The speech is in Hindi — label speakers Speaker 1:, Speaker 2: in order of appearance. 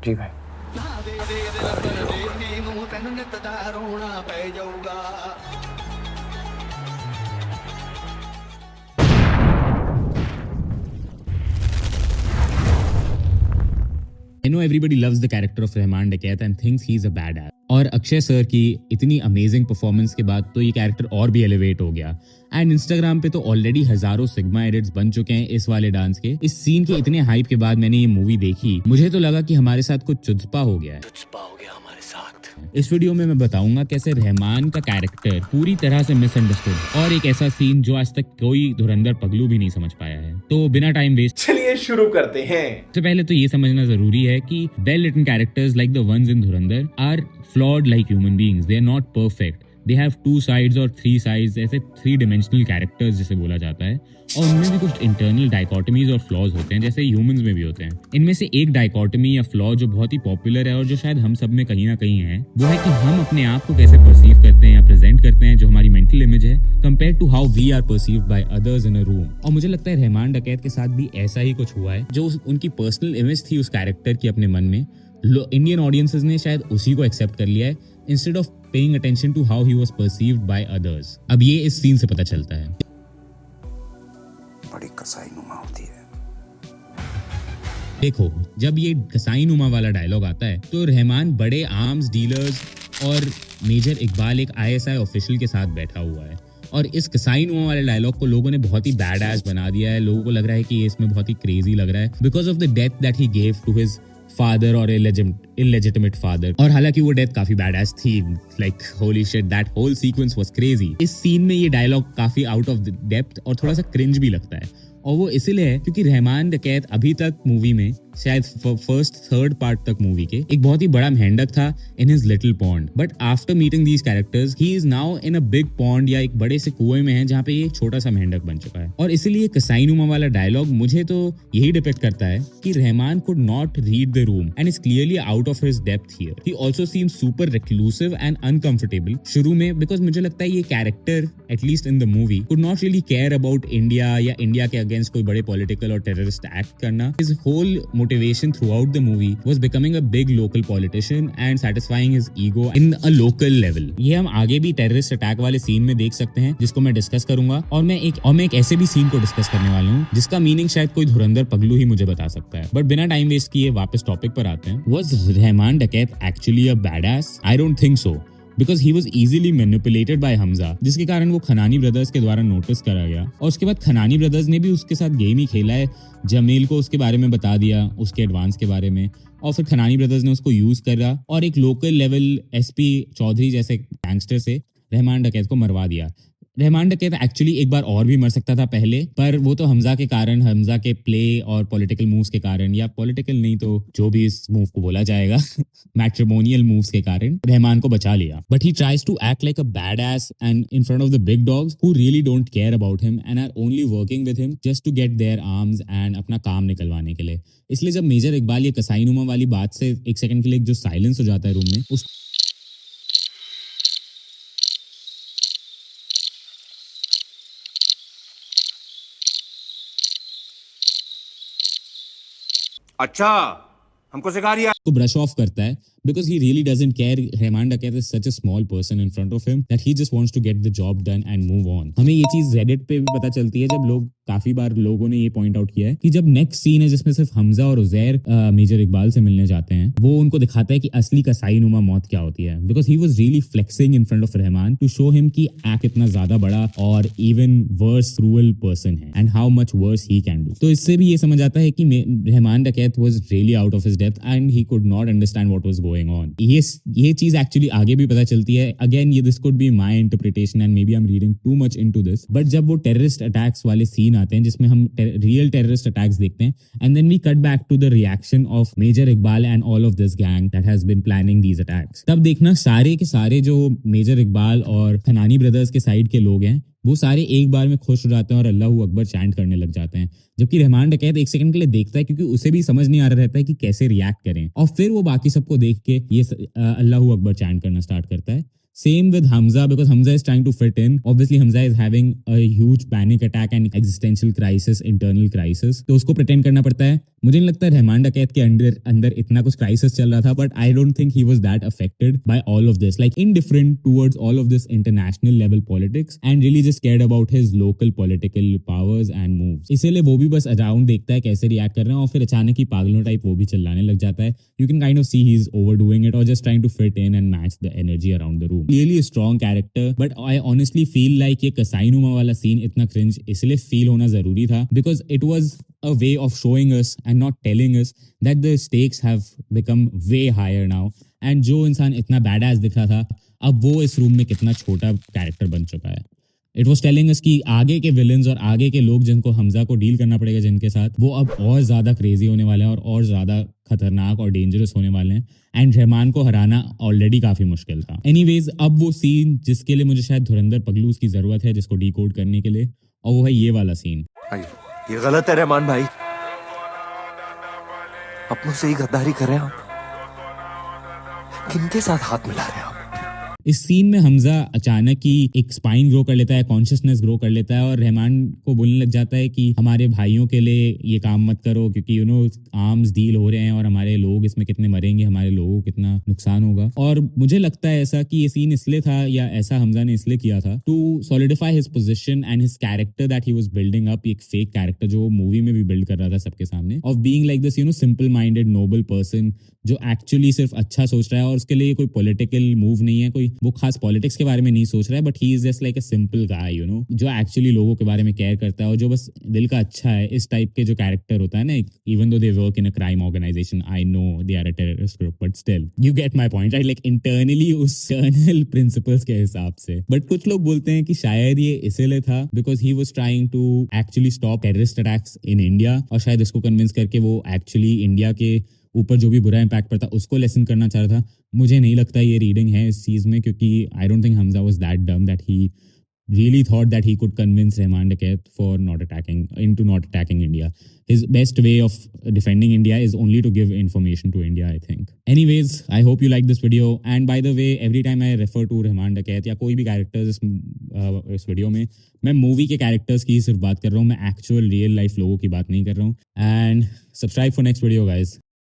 Speaker 1: जी भाई।
Speaker 2: गाड़ी रोक।
Speaker 3: I know everybody loves the character of Rahman डकैत and thinks he's a badass. और अक्षय सर की इतनी अमेजिंग परफॉर्मेंस के बाद तो ये कैरेक्टर और भी एलिवेट हो गया। एंड इंस्टाग्राम पे तो ऑलरेडी हजारों सिग्मा एडिट्स बन चुके हैं इस वाले डांस के। इस सीन के इतने हाइप के बाद मैंने ये मूवी देखी, मुझे तो लगा कि हमारे साथ कुछ चुचपा हो गया है। इस वीडियो में मैं बताऊंगा कैसे रहमान का कैरेक्टर पूरी तरह से मिसअंडरस्टूड और एक ऐसा सीन जो आज तक कोई धुरंधर पगलू भी नहीं समझ पाया है। तो बिना टाइम वेस्ट
Speaker 1: चलिए शुरू करते हैं।
Speaker 3: सबसे पहले तो ये समझना जरूरी है कि well written characters like the ones in Dhurandhar are flawed like human beings. They are not perfect, they have two sides और थ्री साइड्स, ऐसे थ्री डिमेंशनल कैरेक्टर्स जिसे बोला जाता है। और उनमें भी कुछ इंटरनल डाइकोटमीज और फ्लॉज होते हैं जैसे ह्यूमंस में भी होते हैं। इनमें से एक डाइकोटमी या फ्लॉ जो बहुत ही पॉपुलर है और जो शायद हम सब में कहीं ना कहीं है, वो है कि हम अपने आप को कैसे परसीव करते हैं या प्रेजेंट करते हैं, जो हमारी मेंटल इमेज है, compare to how we are perceived by others in a room. और मुझे लगता है रहमान डकैत के साथ भी ऐसा ही कुछ हुआ है। जो उनकी पर्सनल इमेज थी उस कैरेक्टर की अपने मन में, इंडियन ऑडियंसेस ने शायद उसी को एक्सेप्ट कर लिया है instead of paying attention to how he was perceived by others. अब ये इस सीन से पता चलता है।
Speaker 2: बड़ी कसाईनुमा होती है।
Speaker 3: देखो, जब ये कसाईनुमा वाला डायलॉग आता है तो रहमान बड़े आर्म्स डीलर्स और मेजर इकबाल एक आईएसआई ऑफिशियल के साथ बैठा हुआ है। और इस कसाईनुमा वाले डायलॉग को लोगों ने बहुत ही बैड एस बना दिया है। लोगों को लग रहा है कि ये इसमें बहुत ही क्रेजी लग रहा है because of the death that he gave to his father और इलेजिटिमेट फादर। और हालांकि वो डेथ काफी बैड एस थी, like holy shit, that whole sequence was crazy. इस सीन में ये डायलॉग काफी आउट ऑफ डेप्थ और थोड़ा सा क्रिंज भी लगता है। और वो इसीलिए है क्योंकि रहमान डकैत अभी तक मूवी में शायद फर्स्ट थर्ड पार्ट तक मूवी के एक बहुत ही बड़ा मेंढक था in his little pond. But after meeting these characters he is now in a big pond या एक बड़े से कुएं में है जहाँ पे ये एक छोटा सा मेंढक बन चुका है। और इसीलिए कसाईनुमा वाला डायलॉग मुझे तो यही डिपेक्ट करता है कि Rahman could not read the room and is clearly out of his depth here. He also seems super reclusive and uncomfortable शुरू में, बिकॉज मुझे लगता है ये character at least in the movie could not really care about India या इंडिया के अगेंस्ट कोई बड़े पॉलिटिकल और टेररिस्ट एक्ट करना। His whole motivation throughout the movie was becoming a big local politician and satisfying his ego in a local level। ये हम आगे भी टेररिस्ट अटैक वाले सीन में देख सकते हैं जिसको मैं डिस्कस करूंगा। और मैं एक ऐसे भी सीन को डिस्कस करने वाला हूँ जिसका मीनिंग शायद कोई धुरंधर पगलू ही मुझे बता सकता है। बट बिना टाइम वेस्ट किए वापस टॉपिक पर आते हैं। Was रहमान डकैत actually a badass? I don't think so, because he was easily manipulated bye Hamza, जिसके कारण वो खनानी ब्रदर्स के द्वारा नोटिस करा गया। और उसके बाद खनानी ब्रदर्स ने भी उसके साथ गेम ही खेला है, जमील को उसके बारे में बता दिया, उसके एडवांस के बारे में। और फिर खनानी ब्रदर्स ने उसको यूज करा और एक लोकल लेवल एसपी चौधरी जैसे गैंगस्टर से रहमान डकैत को मरवा दिया। रहमान डकैत एक्चुअली एक बार और भी मर सकता था पहले, पर वो तो हमजा के कारण, हमजा के प्ले और पॉलिटिकल मूव्स के कारण, या पॉलिटिकल नहीं तो जो भी इस मूव को बोला जाएगा मैट्रिमोनियल मूव्स के कारण रहमान को बचा लिया। But he tries to act like a badass and in front of the big dogs who really don't care about him and are only working with him just to get their arms and अपना काम निकलवाने के लिए। इसलिए जब मेजर इकबाल ये कसाईनुमा वाली बात से एक सेकंड के लिए जो साइलेंस हो जाता है रूम में, उस
Speaker 4: अच्छा, हमको सिखा रिया
Speaker 3: को ब्रश ऑफ करता है because he really doesn't care. Rahman डकैत is such a small person in front of him that he just wants to get the job done and move on। हमें ये चीज Reddit पे भी पता चलती है जब काफी बार लोगों ने ये पॉइंट आउट किया है कि जब नेक्स्ट सीन है जिसमें सिर्फ हमजा और उजैर मेजर इकबाल से मिलने जाते हैं, वो उनको दिखाता है कि असली कसाईनुमा मौत क्या होती है। Because he was really flexing in front of Rahman to show him कि एक्ट इतना ज्यादा बड़ा और इवन वर्स क्रूअल पर्सन है and how much worse he can do. तो इससे भी ये समझ आता है कि रहमान डकैत was really out of his depth and he could not understand what was going on. ये चीज एक्चुअली आगे भी पता चलती है। अगेन ये this could be my interpretation and maybe I am reading too much into this, but जब वो टेररिस्ट अटैक्स वाले सीन आते हैं जिसमें हम रियल टेररिस्ट अटैक्स देखते हैं and then we cut back to the reaction of major Iqbal and all of this gang that has been planning these attacks, तब देखना सारे के सारे जो मेजर इकबाल और खनानी ब्रदर्स के साइड के लोग हैं वो सारे एक बार में खुश हो जाते हैं और अल्लाहू अकबर चैंट करने लग जाते हैं। जबकि रहमान डकैत एक सेकंड के लिए देखता है क्योंकि उसे भी समझ नहीं आ रहा रहता है कि कैसे रिएक्ट करें, और फिर वो बाकी सबको देख के ये अल्लाहू अकबर चैंट करना स्टार्ट करता है। Same with Hamza, because Hamza is trying to fit in. Obviously, Hamza is having a huge panic attack and existential crisis, internal crisis. तो उसको pretend करना पड़ता है. मुझे नहीं लगता रहमान डकैत के अंदर इतना कुछ crisis चल रहा था, but I don't think he was that affected by all of this. Like indifferent towards all of this international level politics and really just cared about his local political powers and moves. इसीलिए वो भी बस around देखता है कैसे react कर रहे हैं और फिर अचानक ही पागलों टाइप वो भी चिल्लाने लग जाता है. You can kind of see he's overdoing it or just trying to fit in and match the energy around the room. Clearly a strong character, but I honestly feel like ये कसाईनुमा वाला scene इतना cringe इसलिए feel होना जरूरी था because it was a way of showing us and not telling us that the stakes have become way higher now. And जो इंसान इतना badass दिख रहा था अब वो इस रूम में कितना छोटा कैरेक्टर बन चुका है. इट वॉज टेलिंग अस कि आगे के विलन्स और आगे के लोग जिनको हमजा को डील करना पड़ेगा जिनके साथ वो अब और ज़्यादा क्रेजी होने वाले हैं और ज़्यादा खतरनाक और डेंजरस होने वाले हैं. एंड रहमान को हराना ऑलरेडी काफ़ी मुश्किल था. एनीवेज अब वो सीन जिसके लिए मुझे शायद धुरंधर पगलूस की ज़रूरत है जिसको डिकोड करने के लिए, और वो है ये वाला सीन.
Speaker 2: ये गलत है रहमान भाई, अपनों से ही गद्दारी कर रहे हैं आप. किनके साथ हाथ मिला रहे हैं आप?
Speaker 3: इस सीन में हमजा अचानक ही एक स्पाइन ग्रो कर लेता है, कॉन्शियसनेस ग्रो कर लेता है और रहमान को बोलने लग जाता है कि हमारे भाइयों के लिए ये काम मत करो क्योंकि आर्म्स डील हो रहे हैं और हमारे लोग इसमें कितने मरेंगे, हमारे लोगों को कितना नुकसान होगा. और मुझे लगता है ऐसा कि ये सीन इसलिए था या ऐसा हमजा ने इसलिए किया था to solidify his position and his character that he was building up. एक फेक कैरेक्टर जो मूवी में भी बिल्ड कर रहा था सबके सामने, of being like this simple minded noble person जो एक्चुअली सिर्फ अच्छा सोच रहा है और उसके लिए कोई पॉलिटिकल मूव नहीं है, कोई वो खास पॉलिटिक्स के बारे में नहीं सोच रहा है, but he is just like a simple guy जो एक्चुअली लोगों के बारे में केयर करता है और जो बस दिल का अच्छा है. इस टाइप के जो कैरेक्टर होता है ना, even though they work in a crime organization, I know they are a terrorist group, but still you get my point right. Like internally उस कर्नल प्रिंसिपल्स के हिसाब से. बट कुछ लोग बोलते हैं कि शायद ये इसीलिए था because he was trying to actually stop terrorist attacks in India, और शायद इसको कन्विंस करके वो एक्चुअली इंडिया के ऊपर जो भी बुरा इम्पैक्ट पड़ता उसको लेसन करना चाह रहा था. मुझे नहीं लगता ये रीडिंग है इस चीज़ में, क्योंकि I don't think Hamza was that dumb that he really thought that he could convince Rahman Daqait for not attacking India. His best way of defending India is only to give information to India, I think. Anyways, I hope you like this video. And by the way, every time I refer to Rahman Daqait या कोई भी characters इस वीडियो में, मैं मूवी के कैरेक्टर्स की सिर्फ बात कर रहा हूँ, मैं एक्चुअल रियल लाइफ लोगों की बात नहीं कर रहा हूँ. And subscribe for next video, guys.